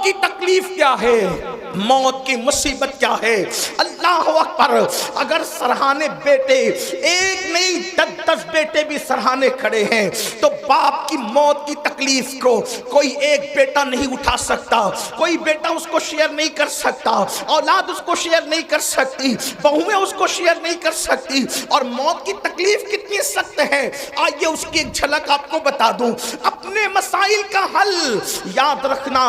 کی تکلیف کیا ہے، موت کی مصیبت کیا ہے۔ اللہ اکبر، اگر سرہانے بیٹے ایک نہیں 10 بیٹے بھی سرہانے کھڑے ہیں تو باپ کی موت کی تکلیف کو کوئی ایک بیٹا نہیں اٹھا سکتا، کوئی بیٹا اس کو شیئر نہیں کر سکتا، اولاد اس کو شیئر نہیں کر سکتی، بہویں اس کو شیئر نہیں کر سکتی۔ اور موت کی تکلیف کتنی سخت ہے، آئیے اس کی ایک جھلک آپ کو بتا دوں۔ اپنے مسائل کا حل یاد رکھنا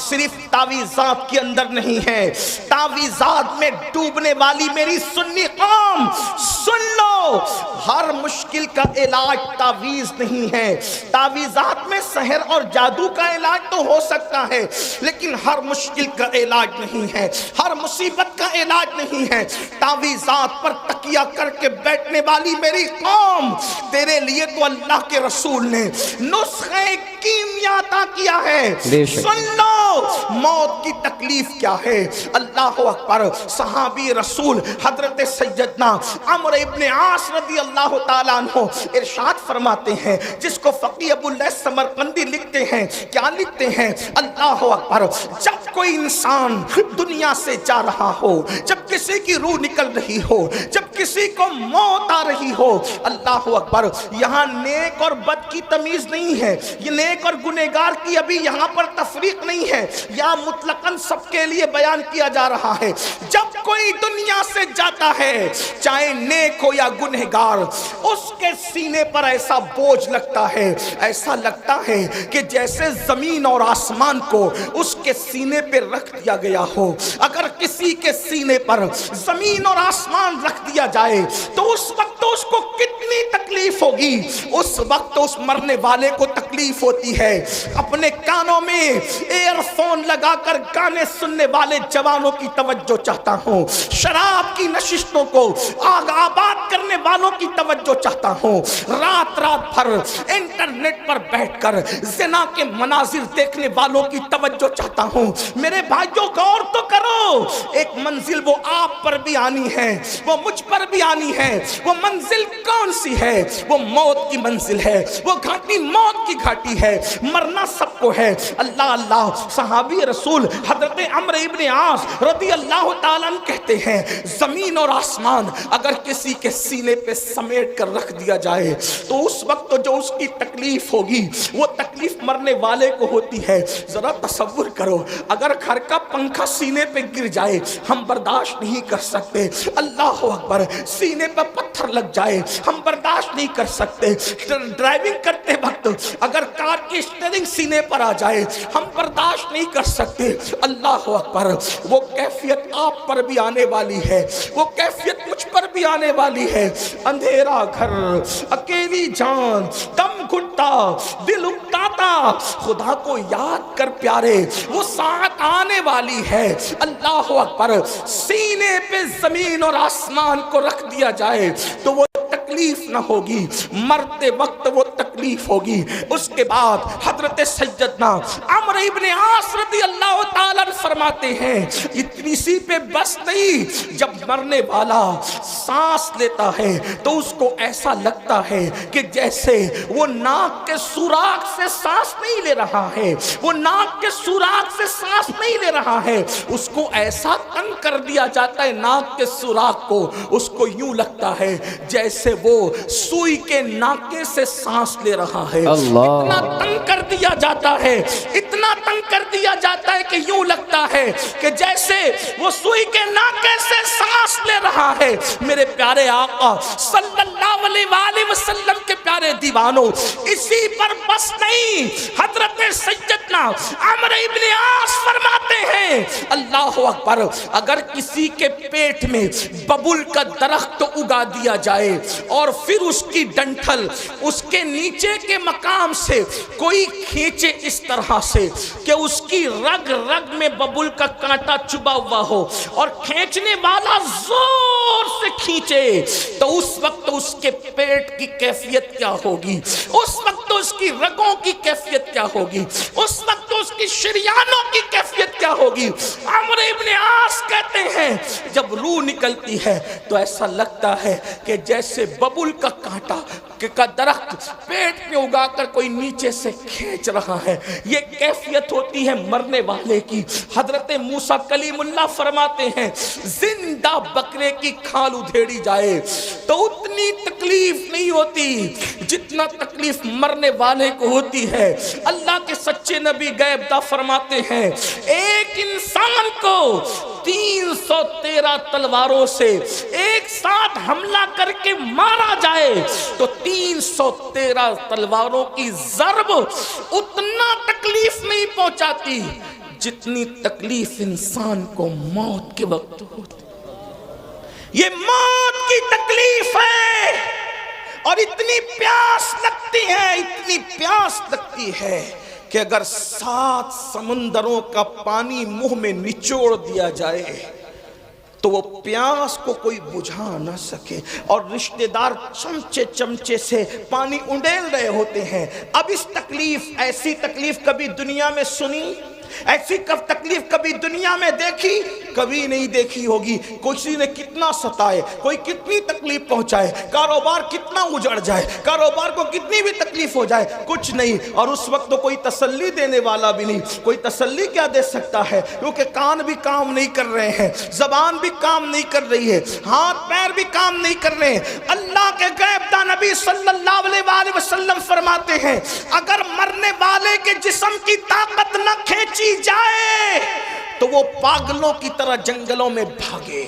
صرف تعویذات کے اندر نہیں ہے، تعویذات میں ڈوبنے والی میری سنی قوم سن لو، ہر مشکل کا علاج تعویذ نہیں ہے۔ تعویذات میں سحر اور جادو کا علاج تو ہو سکتا ہے، لیکن ہر مشکل کا علاج نہیں ہے، ہر مصیبت کا علاج نہیں ہے۔ تعویذات پر تکیہ کر کے بیٹھنے والی میری قوم، تیرے لیے تو اللہ کے رسول نے نسخہ کیمیا عطا کیا ہے۔ سن لو موت کی تکلیف کیا ہے۔ اللہ اکبر، صحابی رسول حضرت سیدنا عمرو ابن عاص رضی اللہ تعالیٰ عنہ ارشاد فرماتے ہیں، جس کو فقیہ ابو اللیث سمرقندی لکھتے ہیں، کیا لکھتے ہیں؟ اللہ اکبر، جب کوئی انسان دنیا سے جا رہا ہو، جب کسی کی روح نکل رہی ہو، جب کسی کو موت آ رہی ہو، اللہ اکبر، یہاں نیک اور بد کی تمیز نہیں ہے، یہ نیک اور گنہگار کی ابھی یہاں پر تفریق نہیں ہے، یا مطلقاً سب کے لیے بیان کیا جا رہا ہے۔ جب کوئی دنیا سے جاتا ہے، چاہے نیک ہو یا گنہگار، اس کے سینے پر ایسا بوجھ لگتا ہے، ایسا لگتا ہے کہ جیسے زمین اور آسمان کو اس کے سینے پہ رکھ دیا گیا ہو۔ اگر کسی کے سینے پر زمین اور آسمان رکھ دیا جائے تو اس وقت اس کو کتنی تکلیف ہوگی، اس وقت اس مرنے والے کو تکلیف ہوتی ہے۔ اپنے کانوں میں ایئر فون لگا کر گانے سننے والے جوانوں کی توجہ چاہتا ہوں، شراب کی نشستوں کو آگ آباد کرنے والوں کی توجہ چاہتا ہوں، رات رات بھر انٹرنیٹ پر بیٹھ کر زنا کے مناظر دیکھنے والوں کی توجہ چاہتا ہوں۔ میرے بھائیوں غور تو کرو، ایک منزل وہ آپ پر بھی آنی ہے، وہ مجھ پر بھی آنی ہے۔ وہ منزل کون سی ہے؟ وہ موت کی منزل ہے، وہ گھاٹی موت کی گھاٹی ہے، مرنا سب کو ہے۔ اللہ اللہ، صحابی رسول حضرت عمرو ابن عاص رضی اللہ تعالیٰ عنہ کہتے ہیں، زمین اور آسمان اگر کسی کے سینے پہ سمیٹ کر رکھ دیا جائے تو اس وقت جو اس کی تکلیف ہوگی وہ تکلیف مرنے والے کو ہوتی ہے۔ ذرا تصور کرو، اگر گھر کا پنکھا سینے پہ گر جائے ہم برداشت نہیں کر سکتے، اللہ اکبر، سینے پہ پتھر لگ جائے ہم برداشت نہیں کر سکتے، ڈرائیونگ کرتے وقت اگر کار کی اسٹیئرنگ سینے پر آ جائے ہم برداشت نہیں کر سکتے۔ اللہ اکبر، وہ کیفیت آپ پر بھی آنے والی ہے، وہ کیفیت مجھ پر بھی آنے والی ہے۔ اندھیرا گھر، اکیلی جان، دم گھٹتا، دل اکتاتا، خدا کو یاد کر پیارے، وہ ساتھ آنے والی ہے۔ اللہ اکبر، سینے پہ زمین اور آسمان کو رکھ دیا جائے تو وہ تکلیف نہ ہوگی، مرتے وقت وہ تکلیف ہوگی۔ اس کے بعد حضرت سیدنا عمرو ابن عاص رضی اللہ تعالیٰ فرماتے ہیں، اتنی سی پہ بس نہیں، جب مرنے والا سانس لیتا ہے تو اس کو ایسا لگتا ہے کہ جیسے وہ ناک کے سوراخ سے سانس نہیں لے رہا ہے، وہ ناک کے سوراخ سے سانس نہیں لے رہا ہے، اس کو ایسا تنگ کر دیا جاتا ہے ناک کے سوراخ کو، اس کو یوں لگتا ہے جیسے وہ سوئی کے ناکے سے سانس لے رہا ہے۔ اتنا تنگ کر دیا جاتا ہے، اتنا تنگ کر دیا جاتا ہے کہ یوں لگتا ہے کہ جیسے وہ سوئی کے ناکے سے سانس لے رہا ہے۔ میرے پیارے آقا صلی اللہ علیہ وآلہ وسلم کے پیارے دیوانوں، اسی پر بس نہیں، حضرت سیدنا عمرو ابن عاص فرماتے ہیں، اللہ اکبر، اگر کسی کے پیٹ میں ببول کا درخت اگا دیا جائے اور پھر اس کی ڈنٹھل اس کے نیچے کے مقام سے کوئی کھینچے اس طرح سے کہ اس کی رگ رگ میں ببول کا کانٹا چبا ہوا ہو اور کھینچنے والا زور سے کھینچے تو اس وقت اس کے پیٹ کی کیفیت کیا ہوگی، اس وقت اس کی رگوں کی کیفیت کیا ہوگی، اس وقت اس کی شریانوں کی کیفیت کیا ہوگی۔ عمرو ابن عاص کہتے ہیں جب روح نکلتی ہے تو ایسا لگتا ہے کہ جیسے ببول کا کانٹا کا درخت پیٹ پہ اگا کر کوئی نیچے سے کھینچ رہا ہے، یہ کیفیت ہوتی ہے مرنے والے کی۔ حضرت موسیٰ کلیم اللہ فرماتے ہیں زندہ بکرے کی کھال ادھیڑی جائے تو اتنی تکلیف نہیں ہوتی جتنا تکلیف مرنے والے کو ہوتی ہے۔ اللہ کے سچے نبی غیب دا فرماتے ہیں ایک انسان کو 313 تلواروں سے ایک ساتھ حملہ کر کے مارا جائے تو 313 تلواروں کی ضرب اتنا تکلیف نہیں پہنچاتی جتنی تکلیف انسان کو موت کے وقت ہوتی۔ یہ موت کی تکلیف ہے اور اتنی پیاس لگتی ہے کہ اگر 7 سمندروں کا پانی منہ میں نچوڑ دیا جائے تو وہ پیاس کو کوئی بجھا نہ سکے، اور رشتہ دار چمچے سے پانی انڈیل رہے ہوتے ہیں۔ اب اس ایسی تکلیف کبھی دنیا میں سنی، ایسی تکلیف کبھی دنیا میں دیکھی؟ کبھی نہیں دیکھی ہوگی۔ کسی نے کتنا ستائے، کوئی کتنی تکلیف پہنچائے، کاروبار کتنا اجڑ جائے، کاروبار کو کتنی بھی تکلیف ہو جائے، کچھ نہیں، اور اس وقت تو کوئی تسلی دینے والا بھی نہیں۔ کوئی تسلی کیا دے سکتا ہے؟ کیونکہ کان بھی کام نہیں کر رہے ہیں، زبان بھی کام نہیں کر رہی ہے، ہاتھ پیر بھی کام نہیں کر رہے ہیں۔ اللہ کے غیب داں نبی صلی اللہ علیہ وسلم فرماتے ہیں اگر مرنے والے کے جسم کی طاقت نہ کھینچی جائے تو وہ پاگلوں کی طرح جنگلوں میں بھاگے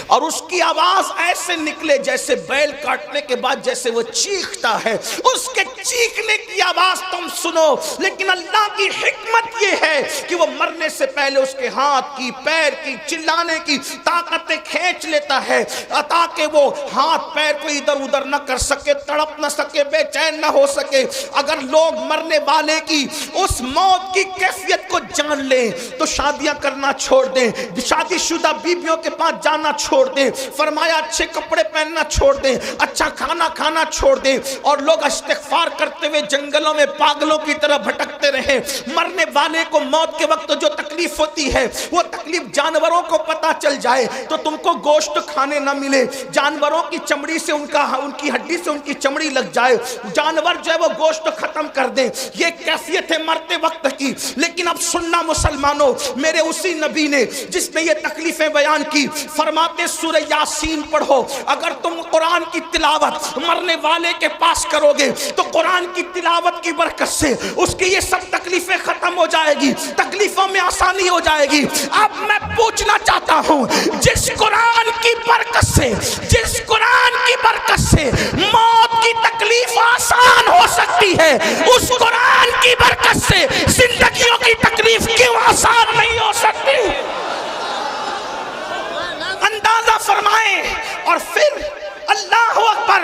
اور اس کی آواز ایسے نکلے جیسے بیل کاٹنے کے بعد جیسے وہ چیختا ہے، اس کے چیخنے کی آواز تم سنو۔ لیکن اللہ کی حکمت یہ ہے کہ وہ مرنے سے پہلے اس کے ہاتھ کی، پیر کی، چلانے کی طاقتیں کھینچ لیتا ہے تاکہ وہ ہاتھ پیر کو ادھر ادھر نہ کر سکے، تڑپ نہ سکے، بے چین نہ ہو سکے۔ اگر لوگ مرنے والے کی اس موت کی کیفیت کو جان لیں تو شادیاں کرنا چھوڑ دیں، شادی شدہ بیویوں کے پاس جانا چھوڑ دیں، فرمایا اچھے کپڑے پہننا چھوڑ دیں، اچھا کھانا کھانا چھوڑ دیں، اور لوگ استغفار کرتے ہوئے جنگلوں میں پاگلوں کی طرح بھٹکتے رہیں۔ مرنے والے کو موت کے وقت جو تکلیف ہوتی ہے وہ تکلیف جانوروں کو پتہ چل جائے تو تم کو گوشت کھانے نہ ملے، جانوروں کی چمڑی سے ان کی ہڈی سے ان کی چمڑی لگ جائے، جانور جو ہے وہ گوشت ختم کر دیں، یہ کیفیت ہے مرتے وقت کی۔ لیکن اب سننا مسلمانوں، میرے اسی نبی نے جس نے یہ تکلیفیں بیان کی فرماتے سورہ یاسین پڑھو، اگر تم قرآن کی تلاوت مرنے والے کے پاس کرو گے تو قرآن کی تلاوت کی برکت سے اس کی یہ سب تکلیفیں ختم ہو جائے گی، تکلیفوں میں آسانی ہو جائے گی۔ اب میں پوچھنا چاہتا ہوں جس قرآن کی برکت سے، جس قرآن کی برکت سے موت کی تکلیف آسان ہو سکتی ہے، اس قرآن کی برکت سے زندگیوں کی تکلیف کیوں آسان نہیں ہو سکتی؟ اندازہ فرمائیں۔ اور پھر اللہ اکبر،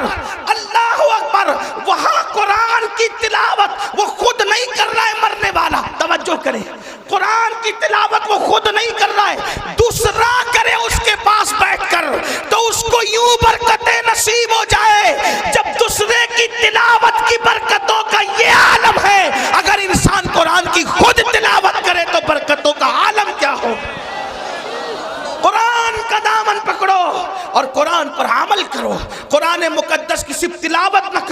اللہ اکبر، وہاں قرآن کی تلاوت وہ خود نہیں کر رہا ہے مرنے والا، توجہ کریں، قرآن کی تلاوت وہ خود نہیں کر رہا ہے، دوسرا کرے اس کے پاس بیٹھ کر تو اس کو یوں برکتیں نصیب ہو جائے۔ جب دوسرے کی تلاوت کی برکتوں کا یہ عالم ہے، اگر انسان قرآن کی خود تلاوت کرے تو برکتوں کا عالم کیا ہو؟ قرآن کا دامن پکڑو اور قرآن پر عمل کرو، قرآن مقدس کی صرف تلاوت نہ کرو۔